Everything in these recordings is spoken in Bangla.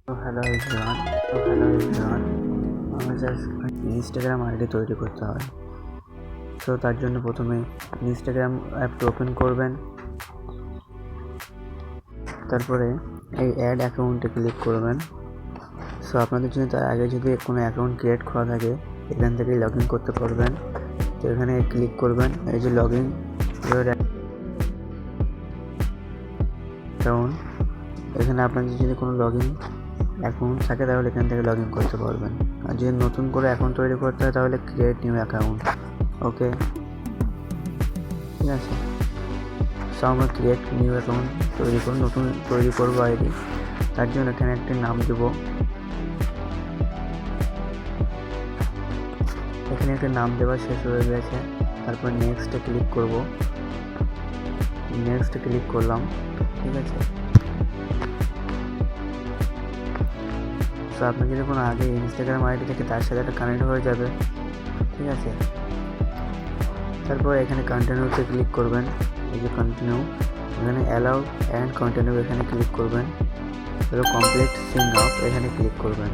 হ্যালো এভরিওয়ান, আমার জাস্ট ইনস্টাগ্রাম আইডি তৈরি করতে হয়। তো তার জন্য প্রথমে ইনস্টাগ্রাম অ্যাপটি ওপেন করবেন, তারপরে এই অ্যাড অ্যাকাউন্টে ক্লিক করবেন। সো আপনাদের জন্য তার আগে যদি কোনো অ্যাকাউন্ট ক্রিয়েট করা থাকে এখান থেকে লগ ইন করতে পারবেন। তো এখানে ক্লিক করবেন, এই যে লগ ইন অ্যাকাউন্ট, এখানে আপনাদের যদি কোনো লগ ইন অ্যাকাউন্ট থাকে তাহলে এখান থেকে লগ ইন করতে পারবেন। আর যদি নতুন করে অ্যাকাউন্ট তৈরি করতে হয় তাহলে ক্রিয়েট নিউ অ্যাকাউন্ট। ওকে, ঠিক আছে। সো আমরা ক্রিয়েট নিউ অ্যাকাউন্ট নতুন তৈরি করবো আইডি। তার জন্য এখানে একটি নাম দেব, এখানে একটা নাম দেওয়া শেষ হয়ে গেছে। তারপর নেক্সটে ক্লিক করব, নেক্সটে ক্লিক করলাম, ঠিক আছে। সো আপনার যদি কোনো আগে ইনস্টাগ্রাম আইডি থেকে তার সাথে একটা কানেক্ট হয়ে যাবে, ঠিক আছে। তারপর এখানে কন্টিনিউতে ক্লিক করবেন, এই যে কন্টিনিউ, এখানে অ্যালাউ অ্যান্ড কন্টিনিউ এখানে ক্লিক করবেন। তারপর কমপ্লিট সিং আপ এখানে ক্লিক করবেন,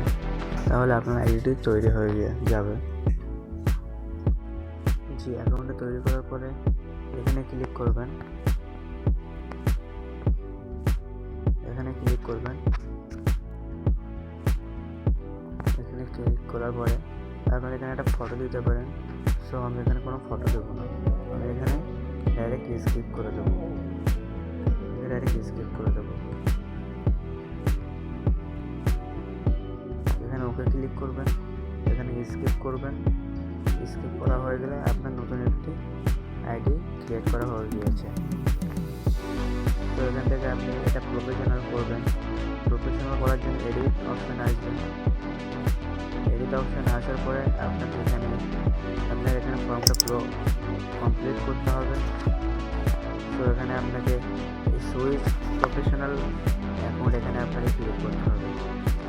তাহলে আপনার আইডিটি তৈরি হয়ে যাবে। জি, অ্যাকাউন্টটা তৈরি করার পরে এখানে ক্লিক করবেন, এখানে ক্লিক করবেন, এখানে ক্লিক করার পরে আপনারা এখানে একটা ফটো দিতে পারেন। সো আমি এখানে কোনো ফটো দেবো না, আমি এখানে ডাইরেক্ট স্কিপ করে দেবো, এখানে ওকে ক্লিক করবেন, এখানে স্কিপ করবেন। স্কিপ করা হয়ে গেলে আপনার নতুন একটি আইডি ক্রিয়েট করা হয়ে গিয়েছে। তো এখান থেকে আপনি এটা প্রফেশনাল করবেন। প্রফেশনাল করার জন্য এডিট অপশান আসবেন। এডিট অপশান আসার পরে আপনাকে আপনার এখানে ফর্মটা পুরো কমপ্লিট করতে হবে। তো এখানে আপনাকে সুইচ প্রফেশনাল অ্যাকাউন্ট এখানে আপনাকে ক্লিক করতে হবে।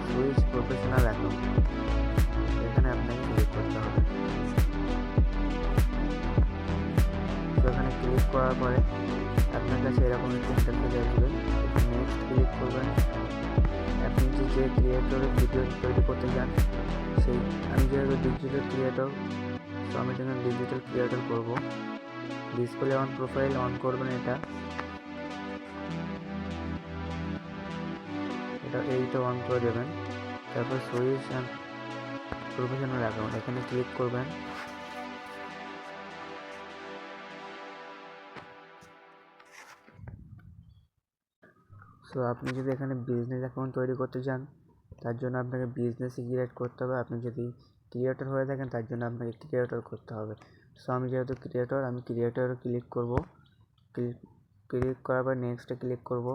সুইচ প্রফেশনাল অ্যাকাউন্ট এখানে আপনাকে ক্লিক করতে হবে। তো এখানে ক্লিক করার পরে আপনার কাছে এরকম একটি ইন্টারফেস আসবে। নেক্সট ক্লিক করবেন। আপনি যে ক্রিয়েটরের ভিডিও তৈরি করতে চান সেই, আমি যেহেতু ডিজিটাল ক্রিয়েটর, তো আমি এখানে ডিজিটাল ক্রিয়েটর করব। ডিসপ্লে অন প্রোফাইল অন করবেন, এইটা অন করে দেবেন। তারপর সুইচ অ্যান্ড প্রফেশনাল অ্যাকাউন্ট এখানে ক্লিক করবেন। সো আপনি যদি এখানে বিজনেস অ্যাকাউন্ট তৈরি করতে চান তার জন্য আপনাকে বিজনেসই ক্রিয়েট করতে হবে। আপনি যদি ক্রিয়েটর হয়ে থাকেন তার জন্য আপনাকে ক্রিয়েটর করতে হবে। সো আমি যেহেতু ক্রিয়েটর, আমি ক্রিয়েটরে ক্লিক করব। ক্লিক করার পর নেক্সটে ক্লিক করব।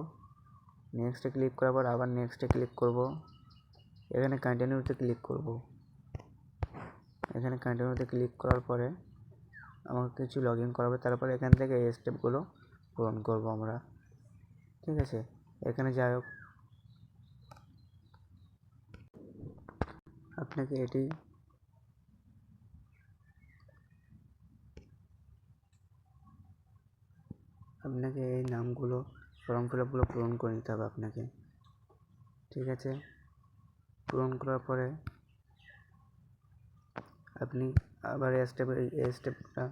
নেক্সটে ক্লিক করার পর আবার নেক্সটে ক্লিক করব। এখানে কন্টিনিউতে ক্লিক করব। এখানে কন্টিনিউতে ক্লিক করার পরে আমাকে কিছু লগ ইন করাবে। তারপরে এখান থেকে এই স্টেপগুলো পূরণ করব আমরা, ঠিক আছে। এখানে যাই হোক আপনাকে এই নামগুলো ফর্ম ফিল আপগুলো পূরণ করে নিতে হবে আপনাকে, ঠিক আছে। পূরণ করার পরে আপনি আবার এই স্টেপটা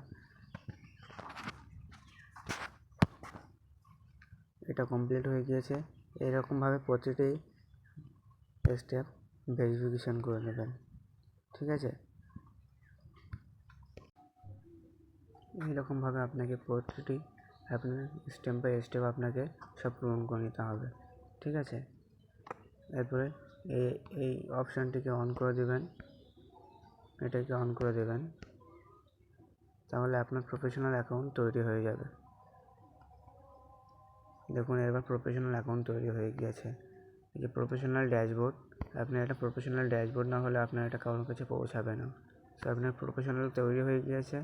এটা কমপ্লিট হয়ে গিয়েছে। এরকমভাবে প্রতিটি স্টেপ ভেরিফিকেশান করে নেবেন, ঠিক আছে। এইরকমভাবে আপনাকে প্রতিটি আপনার স্টেপ বাই স্টেপ আপনাকে সব পূরণ করে নিতে হবে, ঠিক আছে। এরপরে এই অপশানটিকে অন করে দেবেন, এটাকে অন করে দেবেন, তাহলে আপনার প্রফেশনাল অ্যাকাউন্ট তৈরি হয়ে যাবে। দেখুন এবার প্রফেশনাল অ্যাকাউন্ট তৈরি হয়ে গিয়েছে। এই যে প্রফেশনাল ড্যাশবোর্ড, আপনার একটা প্রফেশনাল ড্যাশবোর্ড না হলে আপনার এটা কারোর কাছে পৌঁছাবে না। সো আপনার প্রফেশনাল তৈরি হয়ে গিয়েছে।